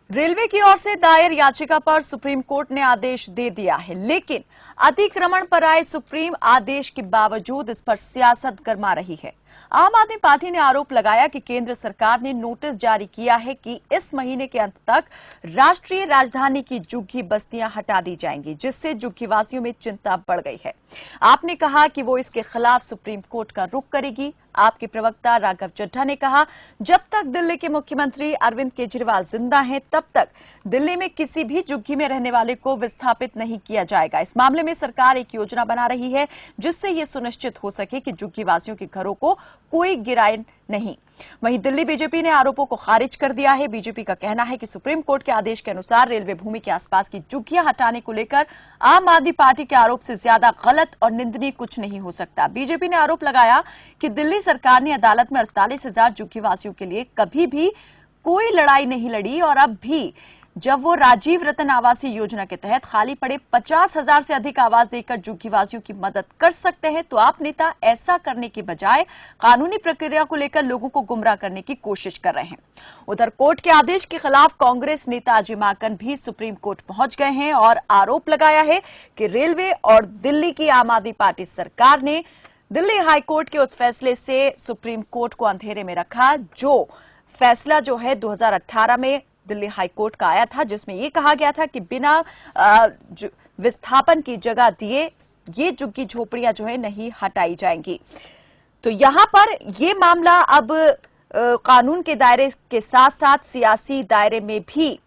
Railway की ओर से दायर याचिका पर सुप्रीम कोर्ट ने आदेश दे दिया है, लेकिन अतिक्रमण पर आए सुप्रीम आदेश के बावजूद इस पर सियासत गर्मा रही है। आम आदमी पार्टी ने आरोप लगाया कि केंद्र सरकार ने नोटिस जारी किया है कि इस महीने के अंत तक राष्ट्रीय राजधानी की झुग्गी बस्तियां हटा दी जाएंगी, जिससे झुग्गीवासियों में चिंता बढ़ गई है। आपने कहा कि वो इसके खिलाफ सुप्रीम कोर्ट का रुख करेगी। आपके प्रवक्ता राघव चड्ढा ने कहा, जब तक दिल्ली के मुख्यमंत्री अरविंद केजरीवाल जिंदा हैं, तब तक दिल्ली में किसी भी झुग्गी में रहने वाले को विस्थापित नहीं किया जाएगा। इस मामले में सरकार एक योजना बना रही है, जिससे ये सुनिश्चित हो सके कि झुग्गी वासियों के घरों को कोई गिराए नहीं। वहीं दिल्ली बीजेपी ने आरोपों को खारिज कर दिया है। बीजेपी का कहना है कि सुप्रीम कोर्ट के आदेश के अनुसार रेलवे भूमि के आसपास की झुग्गियां हटाने को लेकर आम आदमी पार्टी के आरोप से ज्यादा गलत और निंदनीय कुछ नहीं हो सकता। बीजेपी ने आरोप लगाया कि दिल्ली सरकार ने अदालत में 48,000 झुग्गी वासियों के लिए कभी भी कोई लड़ाई नहीं लड़ी, और अब भी जब वो राजीव रतन आवासीय योजना के तहत खाली पड़े 50,000 से अधिक आवास देकर झुग्गीवासियों की मदद कर सकते हैं, तो आप नेता ऐसा करने के बजाय कानूनी प्रक्रिया को लेकर लोगों को गुमराह करने की कोशिश कर रहे हैं। उधर कोर्ट के आदेश के खिलाफ कांग्रेस नेता अजय माकन भी सुप्रीम कोर्ट पहुंच गए हैं और आरोप लगाया है कि रेलवे और दिल्ली की आम आदमी पार्टी सरकार ने दिल्ली हाईकोर्ट के उस फैसले से सुप्रीम कोर्ट को अंधेरे में रखा, जो फैसला जो है 2018 में दिल्ली हाईकोर्ट का आया था, जिसमें यह कहा गया था कि बिना विस्थापन की जगह दिए ये झुग्गी झोपड़ियां जो है नहीं हटाई जाएंगी। तो यहां पर यह मामला अब कानून के दायरे के साथ साथ सियासी दायरे में भी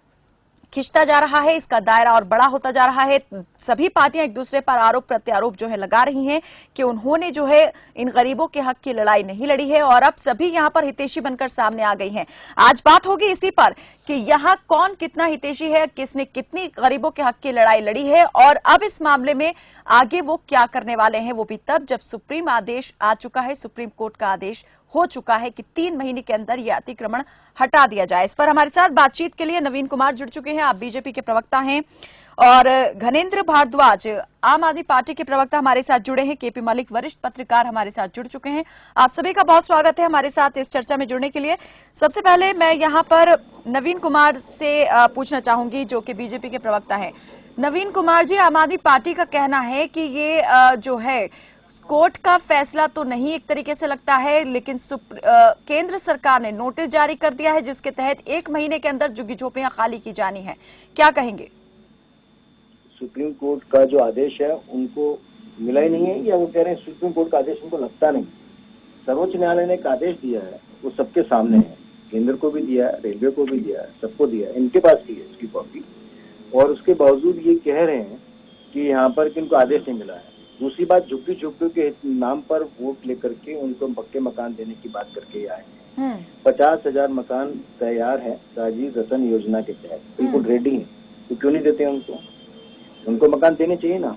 खिंचता जा रहा है। इसका दायरा और बड़ा होता जा रहा है। सभी पार्टियां एक दूसरे पर आरोप प्रत्यारोप जो है लगा रही हैं कि उन्होंने जो है इन गरीबों के हक की लड़ाई नहीं लड़ी है, और अब सभी यहां पर हितैषी बनकर सामने आ गई हैं। आज बात होगी इसी पर कि यहां कौन कितना हितैषी है, किसने कितनी गरीबों के हक की लड़ाई लड़ी है, और अब इस मामले में आगे वो क्या करने वाले हैं, वो भी तब जब सुप्रीम आदेश आ चुका है, सुप्रीम कोर्ट का आदेश हो चुका है कि 3 महीने के अंदर यह अतिक्रमण हटा दिया जाए। इस पर हमारे साथ बातचीत के लिए नवीन कुमार जुड़ चुके हैं। आप बीजेपी के प्रवक्ता हैं, और घनेंद्र भारद्वाज आम आदमी पार्टी के प्रवक्ता हमारे साथ जुड़े हैं। केपी मलिक वरिष्ठ पत्रकार हमारे साथ जुड़ चुके हैं। आप सभी का बहुत स्वागत है हमारे साथ इस चर्चा में जुड़ने के लिए। सबसे पहले मैं यहाँ पर नवीन कुमार से पूछना चाहूंगी, जो कि बीजेपी के प्रवक्ता है। नवीन कुमार जी, आम आदमी पार्टी का कहना है कि ये जो है कोर्ट का फैसला तो नहीं एक तरीके से लगता है, लेकिन केंद्र सरकार ने नोटिस जारी कर दिया है, जिसके तहत 1 महीने के अंदर झुग्गी झोपड़ियां खाली की जानी है। क्या कहेंगे? सुप्रीम कोर्ट का जो आदेश है उनको मिला ही नहीं है, या वो कह रहे हैं सुप्रीम कोर्ट का आदेश उनको लगता नहीं। सर्वोच्च न्यायालय ने एक आदेश दिया है, वो सबके सामने है, केंद्र को भी दिया है, रेलवे को भी दिया है, सबको दिया है, इनके पास भी है इसकी कॉपी, और उसके बावजूद ये कह रहे हैं कि यहाँ पर किनको आदेश नहीं मिला है। दूसरी बात, झुग्गी झोपड़ियों के नाम पर वोट लेकर के उनको पक्के मकान देने की बात करके आए हैं। 50,000 मकान तैयार है राजीव रतन योजना के तहत, बिल्कुल रेडी है, तो क्यों नहीं देते उनको मकान देने चाहिए ना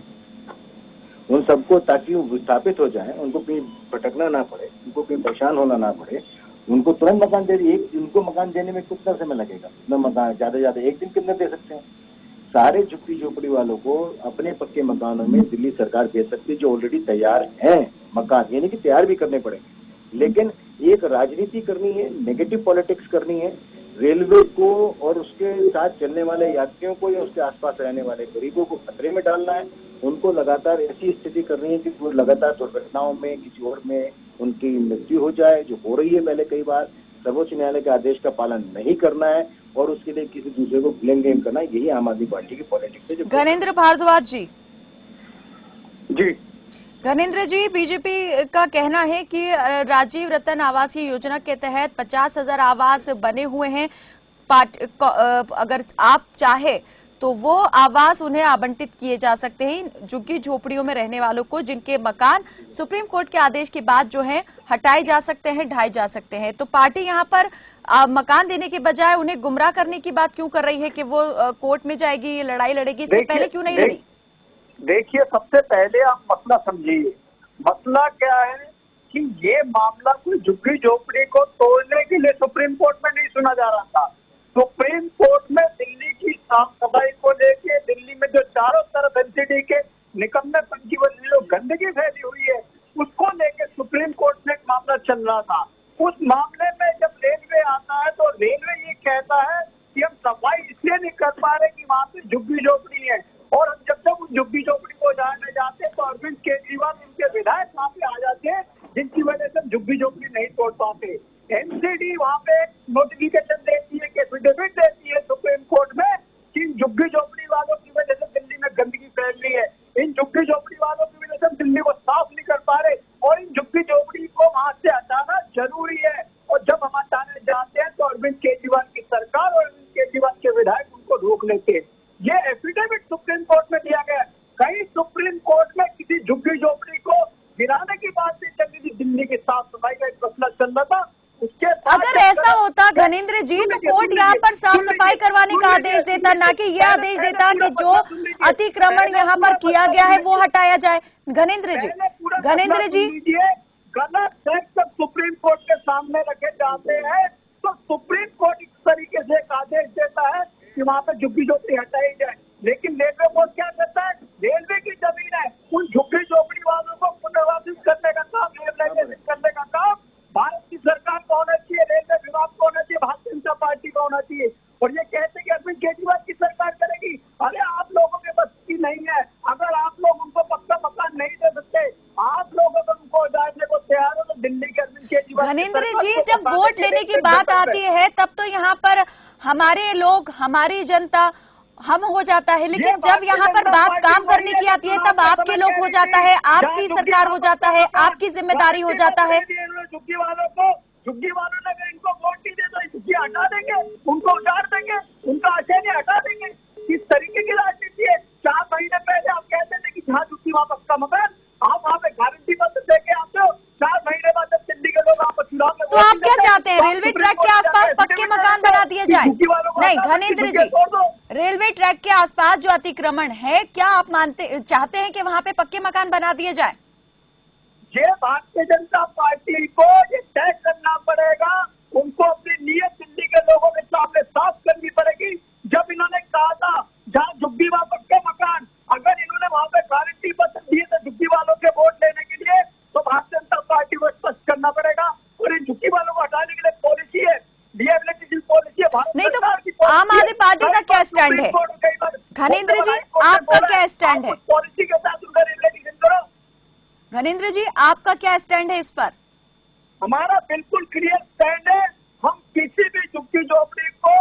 उन सबको, ताकि वो विस्थापित हो जाए, उनको कहीं भटकना ना पड़े, उनको कहीं परेशान होना ना पड़े, उनको तुरंत मकान दे दिए। उनको मकान देने में कितना समय लगेगा? न मकान ज्यादा ज्यादा 1 दिन कितने दे सकते हैं? सारे झुग्गी झोपड़ी वालों को अपने पक्के मकानों में दिल्ली सरकार दे सकती है, जो ऑलरेडी तैयार हैं मकान, यानी कि तैयार भी करने पड़ेंगे। लेकिन एक राजनीति करनी है, नेगेटिव पॉलिटिक्स करनी है, रेलवे को और उसके साथ चलने वाले यात्रियों को या उसके आसपास रहने वाले गरीबों को खतरे में डालना है, उनको लगातार ऐसी स्थिति करनी है कि वो लगातार दुर्घटनाओं में किसी और में उनकी मृत्यु हो जाए, जो हो रही है पहले कई बार। सर्वोच्च न्यायालय के आदेश का पालन नहीं करना है और उसके लिए किसी दूसरे को ब्लेम गेम करना है, यही आम आदमी पार्टी की पॉलिटिक्स है। घनेंद्र भारद्वाज जी। जी घनेंद्र जी, बीजेपी का कहना है कि राजीव रतन आवासीय योजना के तहत 50,000 आवास बने हुए हैं। अगर आप चाहे तो वो आवास उन्हें आवंटित किए जा सकते हैं झुग्गी झोपड़ियों में रहने वालों को, जिनके मकान सुप्रीम कोर्ट के आदेश के बाद जो है हटाए जा सकते हैं, ढाए जा सकते हैं। तो पार्टी यहाँ पर मकान देने के बजाय उन्हें गुमराह करने की बात क्यों कर रही है कि वो कोर्ट में जाएगी, लड़ाई लड़ेगी? इससे पहले क्यों नहीं लड़ी? देखिए, सबसे पहले आप मसला समझिए। मसला क्या है कि ये मामला कोई झुग्गी झोपड़ी को तोड़ने के लिए सुप्रीम कोर्ट में नहीं सुना जा रहा था। सुप्रीम कोर्ट में दिल्ली की साफ सफाई को लेके, दिल्ली में जो चारों तरफ एनसीडी के निकम्मेपन की वजह से जो गंदगी फैली हुई है, उसको लेके सुप्रीम कोर्ट में एक मामला चल रहा था। उस मामले में जब रेलवे आता है तो रेलवे ये कहता है कि हम सफाई इसलिए नहीं कर पा रहे कि वहाँ पे झुग्गी झोपड़ी है, और हम जब तक उस झुग्गी झोपड़ी को उजाड़ने जाते हैं तो अरविंद केजरीवाल उनके विधायक वहाँ पे आ जाते हैं, जिनकी वजह से हम झुग्गी झोपड़ी नहीं तोड़ पाते। एनसीडी वहाँ पे नोटिफिकेशन देती है, एफिडेविट देती है सुप्रीम कोर्ट में कि इन झुग्गी झोपड़ी वालों की वजह से दिल्ली में गंदगी फैल रही है, इन झुग्गी झोपड़ी वालों की वजह से हम दिल्ली को साफ नहीं कर पा रहे, और इन झुग्गी झोपड़ी को वहाँ से हटाना जरूरी है। और जब हम हटाने जाते हैं तो अरविंद केजरीवाल की सरकार और अरविंद केजरीवाल के विधायक उनको रोक लेते हैं। ये एफिडेविट सुप्रीम कोर्ट में दिया गया। कहीं सुप्रीम कोर्ट में किसी झुग्गी झोपड़ी को गिराने की बात नहीं चल रही थी, दिल्ली की साफ सफाई का एक मसला चल रहा था। उसके अगर ऐसा होता घनेंद्र जी तो कोर्ट यहाँ पर साफ सफाई करवाने का आदेश देता, ना कि यह आदेश देता कि जो अतिक्रमण यहाँ पर किया गया है वो हटाया जाए। घनेंद्र जी गलत फैक्ट जब सुप्रीम कोर्ट के सामने रखे जाते हैं तो सुप्रीम कोर्ट इस तरीके से एक आदेश देता है कि वहाँ पे झुग्गी झोपड़ी हटाई जाए, लेकिन रेलवे बोर्ड क्या करता है, रेलवे की जमीन है, उन झुग्गी झोपड़ी वालों को पुनर्वासित करने का काम, रिहैबिलिटेशन करने का काम भारत की सरकार को होना चाहिए, रेलवे विभाग को होना चाहिए, भारतीय जनता पार्टी को होना चाहिए। और ये कहते कि अरविंद केजरीवाल की सरकार करेगी। अरे आप लोगों के बस की नहीं है, अगर आप लोग उनको पक्का मकान नहीं दे सकते, आप लोग अगर उनको उजाड़ने को तैयार हो तो दिल्ली के अरविंद केजरीवाल। घनेंद्र जी जब वोट लेने की बात आती है तब तो यहाँ पर हमारे लोग, हमारी जनता हम हो जाता है, लेकिन जब यहाँ पर बात काम करने की आती है तब आपके लोग हो जाता है, आपकी सरकार हो जाता है, आपकी जिम्मेदारी हो जाता है। झुग्गी वालों ने अगर इनको वोट नहीं दे तो झुग्गी हटा देंगे, उनको उतार देंगे, उनका आशय नहीं हटा देंगे। किस तरीके की राजनीति है? 4 महीने पहले आप कहते थे कि जहाँ झुग्गी वहाँ पक्का मकान, आप वहाँ पे गारंटी पत्र देके आते हो, 4 महीने बाद जब दिल्ली के लोग आप चुनाव में तो आप क्या चाहते हैं, रेलवे ट्रैक के आसपास पक्के मकान बना दिए जाए? नहीं घनेंद्र जी, रेलवे ट्रैक के आसपास जो अतिक्रमण है, क्या आप चाहते हैं कि वहाँ पे पक्के मकान बना दिए जाए? ये भारतीय जनता पार्टी को ये तय करना पड़ेगा, उनको अपनी नीयत दिल्ली के लोगों के सामने साफ करनी पड़ेगी। जब इन्होंने कहा था जहाँ झुग्गी वहाँ पक्के मकान, अगर इन्होंने वहाँ पे गारंटी पत्र दिए थे झुग्गी वालों के वोट लेने के लिए, तो भारतीय जनता पार्टी को स्पष्ट करना पड़ेगा। और इन झुग्गी वालों को हटाने के लिए पॉलिसी है, रिहैबिलिटेशन पॉलिसी है भारत नहीं सरकार की। तो आम आदमी पार्टी का क्या स्टैंड है? घनेंद्र जी आपका क्या स्टैंड है? पॉलिसी के साथ उनका रिहैबिलिटेशन करो। घनेंद्र जी आपका क्या स्टैंड है इस पर? हमारा बिल्कुल क्लियर स्टैंड है, हम किसी भी झुग्गी झोपड़ी को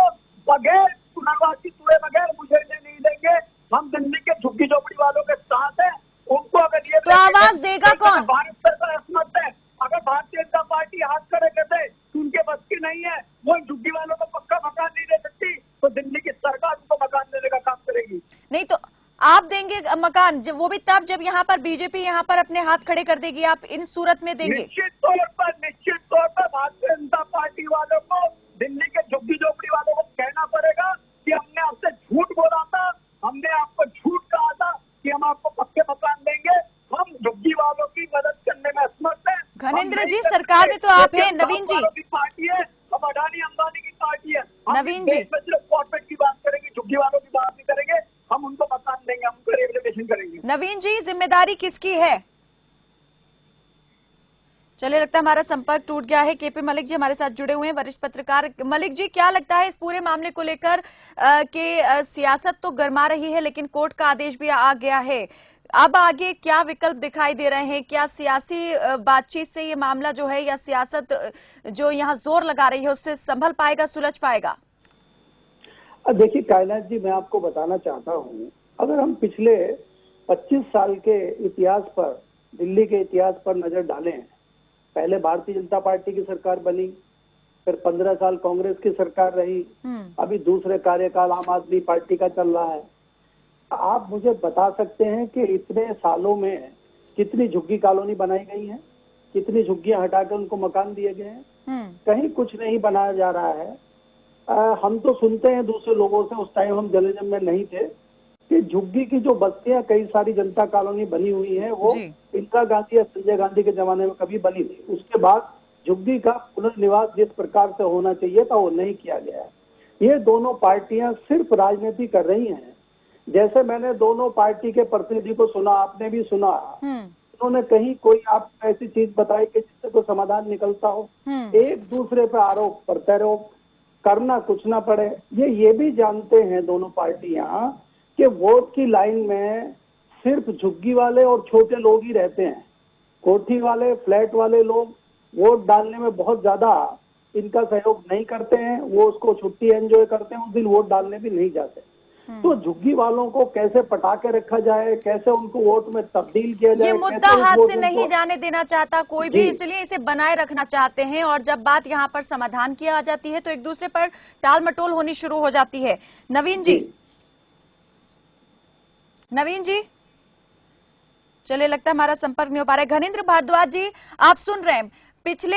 बगैर पुनर्वासित हुए बगैर गुजरने नहीं देंगे। हम दिल्ली के झुग्गी झोपड़ी वालों के साथ हैं, उनको अगर ये तो आवाज देगा कौन? भारत सरकार असमर्थ है। अगर भारतीय जनता पार्टी हाथ खड़े कर दे तो उनके बस की नहीं है, वो झुग्गी वालों को पक्का मकान नहीं दे सकती, तो दिल्ली की सरकार उनको मकान देने का काम करेगी। नहीं तो आप देंगे मकान, जब वो भी तब जब यहाँ पर बीजेपी यहाँ पर अपने हाथ खड़े कर देगी, आप इन सूरत में देंगे? निश्चित तौर पर भारतीय जनता पार्टी वालों को, दिल्ली के झुग्गी झोपड़ी वालों को कहना पड़ेगा कि हमने आपसे झूठ बोला था, हमने आपको झूठ कहा था कि हम आपको पक्के मकान देंगे, हम झुग्गी वालों की मदद करने में असमर्थ हैं। घनेंद्र जी सरकार में तो आप हैं, नवीन जी की पार्टी है, हम अडानी अंबानी की पार्टी है, नवीन जी सिर्फ कॉर्पोरेट की बात करेंगे, झुग्गी वालों की बात नहीं करेंगे। हम उनको मकान देंगे, हम उनको रिहैबिलिटेशन करेंगे। नवीन जी जिम्मेदारी किसकी है? चलिए लगता है हमारा संपर्क टूट गया है। केपी मलिक जी हमारे साथ जुड़े हुए हैं, वरिष्ठ पत्रकार। मलिक जी क्या लगता है इस पूरे मामले को लेकर कि सियासत तो गर्मा रही है लेकिन कोर्ट का आदेश भी आ गया है, अब आगे क्या विकल्प दिखाई दे रहे हैं? क्या सियासी बातचीत से ये मामला जो है या सियासत जो यहाँ जोर लगा रही है उससे संभल पाएगा, सुलझ पाएगा? देखिए कायनात जी, मैं आपको बताना चाहता हूँ, अगर हम पिछले 25 साल के इतिहास पर, दिल्ली के इतिहास पर नजर डालें, पहले भारतीय जनता पार्टी की सरकार बनी, फिर 15 साल कांग्रेस की सरकार रही, अभी दूसरे कार्यकाल आम आदमी पार्टी का चल रहा है। आप मुझे बता सकते हैं कि इतने सालों में कितनी झुग्गी कॉलोनी बनाई गई है, कितनी झुग्गियां हटाकर उनको मकान दिए गए हैं? कहीं कुछ नहीं बनाया जा रहा है। हम तो सुनते हैं दूसरे लोगों से, उस टाइम हम जर्नलिज्म में नहीं थे, कि झुग्गी की जो बस्तियां कई सारी जनता कॉलोनी बनी हुई है वो इंदिरा गांधी या संजय गांधी के जमाने में कभी बनी थी। उसके बाद झुग्गी का पुनर्निवास जिस प्रकार से होना चाहिए था वो नहीं किया गया है। ये दोनों पार्टियां सिर्फ राजनीति कर रही हैं। जैसे मैंने दोनों पार्टी के प्रतिनिधि को सुना, आपने भी सुना, उन्होंने कहीं कोई आपको ऐसी चीज बताई कि जिससे कोई समाधान निकलता हो? एक दूसरे पर आरोप प्रत्यारोप, करना कुछ ना पड़े। ये भी जानते हैं दोनों पार्टियां कि वोट की लाइन में सिर्फ झुग्गी वाले और छोटे लोग ही रहते हैं। कोठी वाले, फ्लैट वाले लोग वोट डालने में बहुत ज्यादा इनका सहयोग नहीं करते हैं, वो उसको छुट्टी एंजॉय करते हैं, उस दिन वोट डालने भी नहीं जाते। तो झुग्गी वालों को कैसे पटा के रखा जाए, कैसे उनको वोट में तब्दील किया जाए, ये मुद्दा हाथ से नहीं जाने देना चाहता कोई भी, इसलिए इसे बनाए रखना चाहते हैं। और जब बात यहाँ पर समाधान की आ जाती है तो एक दूसरे पर टाल मटोल होनी शुरू हो जाती है। नवीन जी, नवीन जी, चलिए लगता है हमारा संपर्क नहीं हो पा रहा है। घनेंद्र भारद्वाज जी, आप सुन रहे हैं, पिछले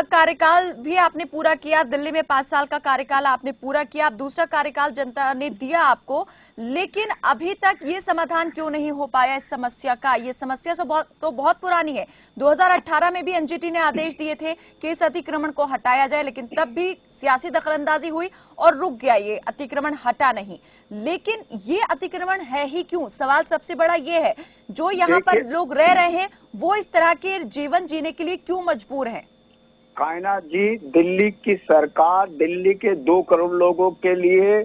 कार्यकाल भी आपने पूरा किया, दिल्ली में 5 साल का कार्यकाल आपने पूरा किया, अब दूसरा कार्यकाल जनता ने दिया आपको, लेकिन अभी तक ये समाधान क्यों नहीं हो पाया इस समस्या का? ये समस्या तो बहुत पुरानी है। 2018 में भी एनजीटी ने आदेश दिए थे कि इस अतिक्रमण को हटाया जाए, लेकिन तब भी सियासी दखलंदाजी हुई और रुक गया, ये अतिक्रमण हटा नहीं। लेकिन ये अतिक्रमण है ही क्यों? सवाल सबसे बड़ा ये है, जो यहाँ पर लोग रह रहे हैं वो इस तरह के जीवन जीने के लिए क्यों मजबूर है? कायनात जी, दिल्ली की सरकार दिल्ली के 2 करोड़ लोगों के लिए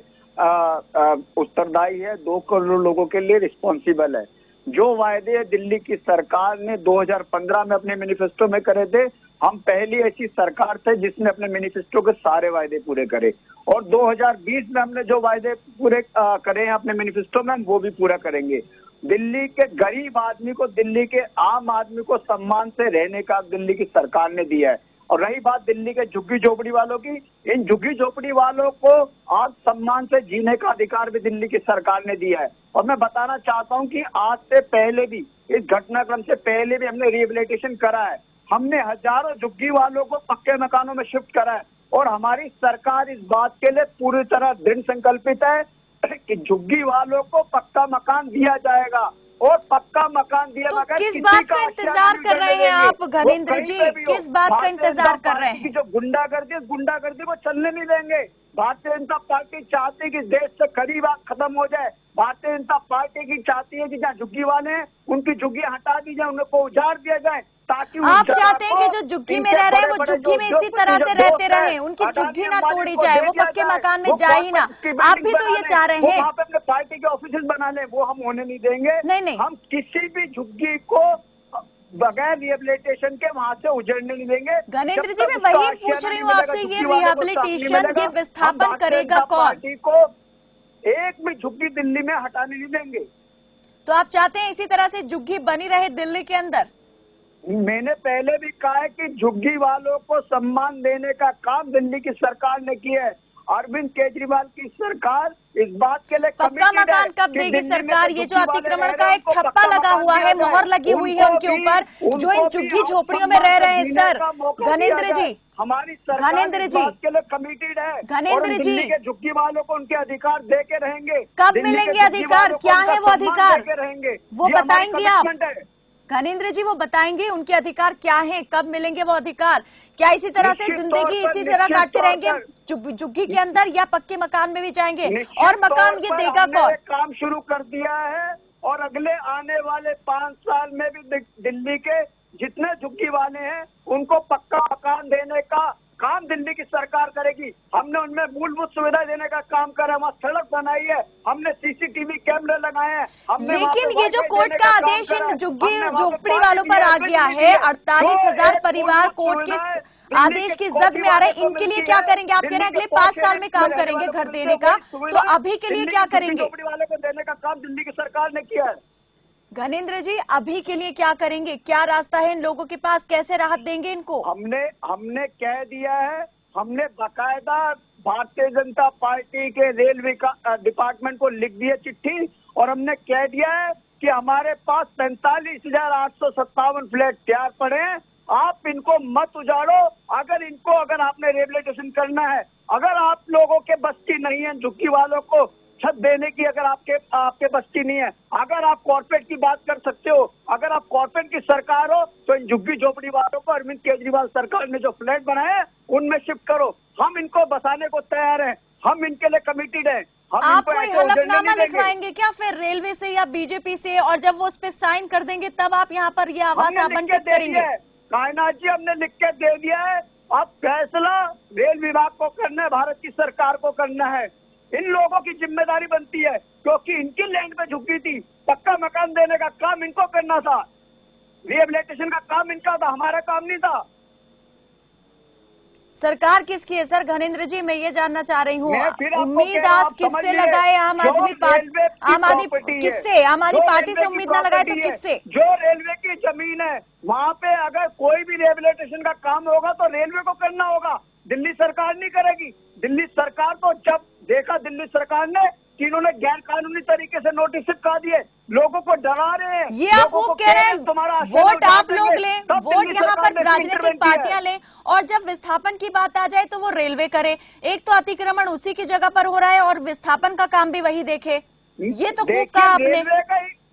उत्तरदायी है, 2 करोड़ लोगों के लिए रिस्पॉन्सिबल है। जो वायदे दिल्ली की सरकार ने 2015 में अपने मैनिफेस्टो में करे थे, हम पहली ऐसी सरकार थे जिसने अपने मैनिफेस्टो के सारे वायदे पूरे करे, और 2020 में हमने जो वायदे पूरे करे हैं अपने मैनिफेस्टो में, हम वो भी पूरा करेंगे। दिल्ली के गरीब आदमी को, दिल्ली के आम आदमी को सम्मान से रहने का दिल्ली की सरकार ने दिया है। और रही बात दिल्ली के झुग्गी झोपड़ी वालों की, इन झुग्गी झोपड़ी वालों को आज सम्मान से जीने का अधिकार भी दिल्ली की सरकार ने दिया है। और मैं बताना चाहता हूं कि आज से पहले भी, इस घटनाक्रम से पहले भी हमने रिहेबिलिटेशन करा है, हमने हजारों झुग्गी वालों को पक्के मकानों में शिफ्ट करा है, और हमारी सरकार इस बात के लिए पूरी तरह दृढ़ संकल्पित है कि झुग्गी वालों को पक्का मकान दिया जाएगा, और पक्का मकान दिया तो किस बात का इंतजार कर रहे हैं आप घनेंद्र जी? किस बात का इंतजार कर रहे हैं? जो गुंडागर्दी को चलने नहीं देंगे। भारतीय जनता पार्टी चाहती है कि देश से गरीब खत्म हो जाए। भारतीय जनता पार्टी की चाहती है कि जहाँ झुग्गी वाले हैं उनकी झुग्गियां हटा दी जाए, उनको उजाड़ दिया जाए, ताकि आप चाहते हैं कि जो झुग्गी में रह रहे हैं वो झुग्गी में इसी तरह से रहते रहे, उनकी झुग्गी ना तोड़ी जाए, वो पक्के मकान में जाए ही ना। आप भी तो ये चाह रहे हैं। वहाँ पे अपने पार्टी के ऑफिस बना ले, वो हम होने नहीं देंगे। नहीं, हम किसी भी झुग्गी को बगैर रिहेबिलिटेशन के वहाँ से उजड़ने नहीं देंगे। घनेंद्र जी, मैं वही पूछ रही हूँ आपसे, ये रिहेबिलिटेशन, ये विस्थापन करेगा कौन? पार्टी को एक भी झुग्गी दिल्ली में हटाने नहीं देंगे। तो आप चाहते हैं इसी तरह से झुग्गी बनी रहे दिल्ली के अंदर? मैंने पहले भी कहा है कि झुग्गी वालों को सम्मान देने का काम दिल्ली की सरकार ने किया है। अरविंद केजरीवाल की सरकार इस बात के लिए पक्का मकान कब देगी सरकार? ये जो अतिक्रमण का एक ठप्पा लगा हुआ है, मोहर लगी हुई है उनके ऊपर, जो इन झुग्गी झोपड़ियों में रह रहे हैं। सर घनेंद्र जी, हमारी सरकार घनेंद्र जी के लिए कमिटेड है। घनेंद्र जी, दिल्ली के झुग्गी वालों को उनके अधिकार दे के रहेंगे। कब मिलेंगे अधिकार? क्या है वो अधिकार? रहेंगे, वो बताएंगे आप? घनेंद्र जी, वो बताएंगे उनके अधिकार क्या हैं, कब मिलेंगे वो अधिकार? क्या इसी तरह से जिंदगी इसी तरह काटते रहेंगे झुग्गी के अंदर, या पक्के मकान में भी जाएंगे? और मकान ये देगा कौन? काम शुरू कर दिया है, और अगले आने वाले 5 साल में भी दिल्ली के जितने झुग्गी वाले हैं उनको पक्का मकान देने का काम दिल्ली की सरकार करेगी। हमने उनमें मूलभूत सुविधा देने का काम करा, वहाँ सड़क बनाई है, हमने सीसीटीवी कैमरे लगाए हैं, हमने। लेकिन ये जो कोर्ट का आदेश इन झुग्गी झोपड़ी वालों पर आ गया है, 48,000 परिवार कोर्ट के आदेश की जद में आ रहे हैं, इनके लिए क्या करेंगे? आप कह रहे हैं अगले 5 साल में काम करेंगे घर देने का, तो अभी के लिए क्या करेंगे? झोपड़ी वालों को देने का काम दिल्ली की सरकार ने किया है। घनेंद्र जी, अभी के लिए क्या करेंगे? क्या रास्ता है इन लोगों के पास? कैसे राहत देंगे इनको? हमने कह दिया है, हमने बाकायदा भारतीय जनता पार्टी के रेलवे डिपार्टमेंट को लिख दिया चिट्ठी, और हमने कह दिया है कि हमारे पास 45,857 फ्लैट तैयार पड़े हैं, आप इनको मत उजाड़ो। अगर आपने रिहेबिलिटेशन करना है, अगर आप लोगों के बस की नहीं है झुग्गी वालों को छत देने की, अगर आपके बस की नहीं है, अगर आप कॉर्पोरेट की बात कर सकते हो, अगर आप कॉर्पोरेट की सरकार हो, तो इन झुग्गी झोपड़ी वालों को अरविंद केजरीवाल सरकार ने जो फ्लैट बनाए हैं उनमें शिफ्ट करो। हम इनको बसाने को तैयार हैं, हम इनके लिए कमिटेड हैं। आप कोई हलफनामा लिखवाएंगे क्या फिर रेलवे से या बीजेपी से, और जब वो उस पर साइन कर देंगे तब आप यहाँ पर ये आवास आवंटित करेंगे? कायनात जी, हमने लिख के दे दिया है, अब फैसला रेल विभाग को करना है, भारत की सरकार को करना है। इन लोगों की जिम्मेदारी बनती है, क्योंकि इनकी लैंड पे झुकी थी। पक्का मकान देने का काम इनको करना था, रिहेबिलिटेशन का काम इनका था, हमारा काम नहीं था। सरकार किसकी है सर? घनेंद्र जी, मैं ये जानना चाह रही हूँ, मैं फिर आपको उम्मीद कह रहा हूं, आज आप किससे समझिए, लगाए? आम जो आदमी पार्टी, रेलवे की आम आदमी प्रॉपर्टी है, किससे? आम आदमी जो पार्टी से रेलवे की उम्मीद ना लगाए तो प्रॉपर्टी है, किससे? जो रेलवे की जमीन है, वहाँ पे अगर कोई भी रिहेबिलिटेशन का काम होगा तो रेलवे को करना होगा, दिल्ली सरकार नहीं करेगी। दिल्ली सरकार को जब देखा दिल्ली सरकार ने कि इन्होंने गैर कानूनी तरीके से नोटिस चिपका दिए, लोगों को डरा रहे हैं, ये आप लोगों वो को कह रहे हैं तुम्हारा वोट आप लोग लें, तब वोट दिल्ली यहाँ सरकार पर ने राजनीतिक इंटरवेंट किया है। पार्टियां लें, और जब विस्थापन की बात आ जाए तो वो रेलवे करे। एक तो अतिक्रमण उसी की जगह पर हो रहा है और विस्थापन का काम भी वही देखे। ये तो खूब कहा आपने।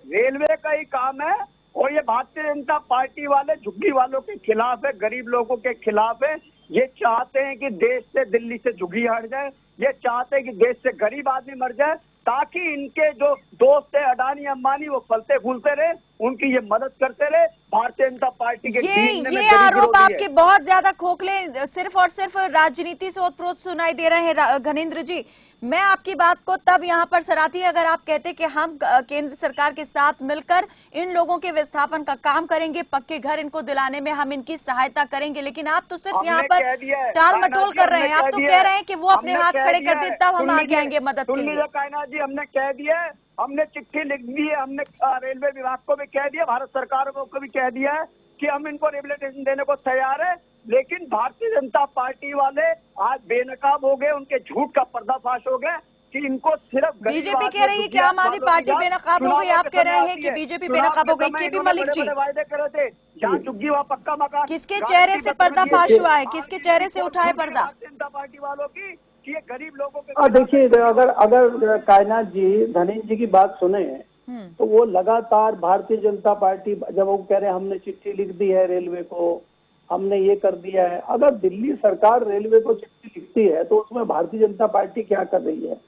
रेलवे का ही काम है, और ये भारतीय जनता पार्टी वाले झुग्गी वालों के खिलाफ है, गरीब लोगों के खिलाफ है। ये चाहते हैं कि देश से, दिल्ली से झुग्गी हट जाए, ये चाहते हैं कि देश से गरीब आदमी मर जाए, ताकि इनके जो दोस्त है अडानी अंबानी वो फलते फूलते रहे, उनकी ये मदद करते रहे। भारतीय जनता पार्टी के ये आरोप आपके बहुत ज्यादा खोखले, सिर्फ और सिर्फ राजनीति से ओतप्रोत सुनाई दे रहे हैं घनेंद्र जी। मैं आपकी बात को तब यहाँ पर सराहती अगर आप कहते कि हम केंद्र सरकार के साथ मिलकर इन लोगों के विस्थापन का काम करेंगे, पक्के घर इनको दिलाने में हम इनकी सहायता करेंगे, लेकिन आप तो सिर्फ यहाँ पर टाल मटोल कर रहे हैं। आप तो कह रहे हैं कि वो अपने हाथ खड़े कर दे तब हम आगे आएंगे मदद के लिए। कायनाथ जी, हमने कह दिया है, हमने चिट्ठी लिख दी है, हमने रेलवे विभाग को भी कह दिया, भारत सरकार को भी कह दिया है कि हम इनको रिहेबिलिटेशन देने को तैयार है। लेकिन भारतीय जनता पार्टी वाले आज बेनकाब हो गए, उनके झूठ का पर्दाफाश हो गया कि इनको सिर्फ बीजेपी कह रही है कि आम आदमी पार्टी बेनकाब हो गई, आप कह रहे हैं कि बीजेपी बेनकाब हो गई। केपी मलिक जी, वायदे कर रहे थे, जहाँ झुग्गी वहाँ पक्का मकान। किसके चेहरे से पर्दाफाश हुआ है? किसके चेहरे से उठाए पर्दा? भारतीय जनता पार्टी वालों की, ये गरीब लोगों के। देखिए, अगर कायनाथ जी धनेंद्र जी की बात सुने तो वो लगातार भारतीय जनता पार्टी, जब वो कह रहे हैं हमने चिट्ठी लिख दी है रेलवे को, हमने ये कर दिया है। अगर दिल्ली सरकार रेलवे को चिट्ठी लिखती है तो उसमें भारतीय जनता पार्टी क्या कर रही है?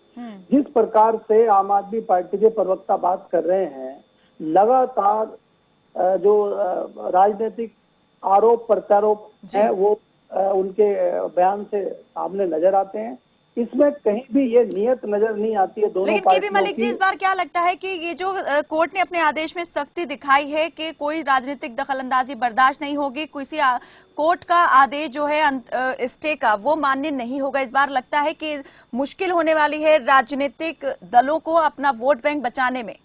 जिस प्रकार से आम आदमी पार्टी के प्रवक्ता बात कर रहे हैं, लगातार जो राजनीतिक आरोप प्रत्यारोप है वो उनके बयान से सामने नजर आते हैं। इसमें कहीं भी ये नियत नजर नहीं आती है दोनों लेकिन केपी मलिक जी, इस बार क्या लगता है कि ये जो कोर्ट ने अपने आदेश में सख्ती दिखाई है कि कोई राजनीतिक दखलंदाजी बर्दाश्त नहीं होगी, किसी कोर्ट का आदेश जो है स्टे का वो मान्य नहीं होगा, इस बार लगता है कि मुश्किल होने वाली है राजनीतिक दलों को अपना वोट बैंक बचाने में?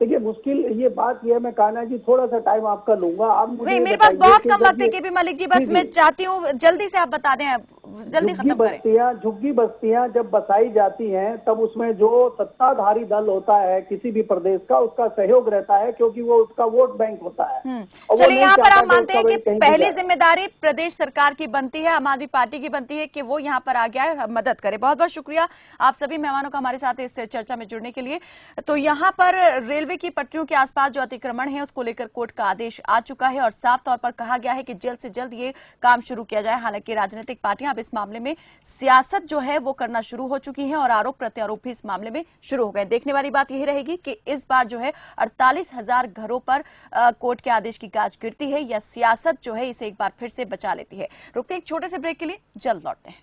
देखिए, मुश्किल ये बात ये है, मैं कान्हा जी थोड़ा सा टाइम आपका लूंगा। आप मुझे मेरे पास बहुत कम वक्त है केपी मलिक जी, बस मैं चाहती हूँ जल्दी से आप बता दें, जल्दी खत्म करें। झुग्गी बस्तियां जब बसाई जाती हैं तब उसमें जो सत्ताधारी दल होता है किसी भी प्रदेश का, उसका सहयोग रहता है, क्योंकि वो उसका वोट बैंक होता है। चलिए, यहाँ पर आप मानते हैं कि पहली जिम्मेदारी प्रदेश सरकार की बनती है, आम आदमी पार्टी की बनती है कि वो यहाँ पर आ गया है, मदद करे। बहुत बहुत शुक्रिया आप सभी मेहमानों का हमारे साथ इस चर्चा में जुड़ने के लिए। तो यहाँ पर रेलवे की पटरियों के आसपास जो अतिक्रमण है उसको लेकर कोर्ट का आदेश आ चुका है और साफ तौर पर कहा गया है कि जल्द से जल्द ये काम शुरू किया जाए। हालांकि राजनीतिक पार्टियां अब इस मामले में सियासत जो है वो करना शुरू हो चुकी हैं और आरोप प्रत्यारोप भी इस मामले में शुरू हो गए। देखने वाली बात यही रहेगी कि इस बार जो है 48,000 घरों पर कोर्ट के आदेश की गाज गिरती है या सियासत जो है इसे एक बार फिर से बचा लेती है। रुकते एक छोटे से ब्रेक के लिए, जल्द लौटते हैं।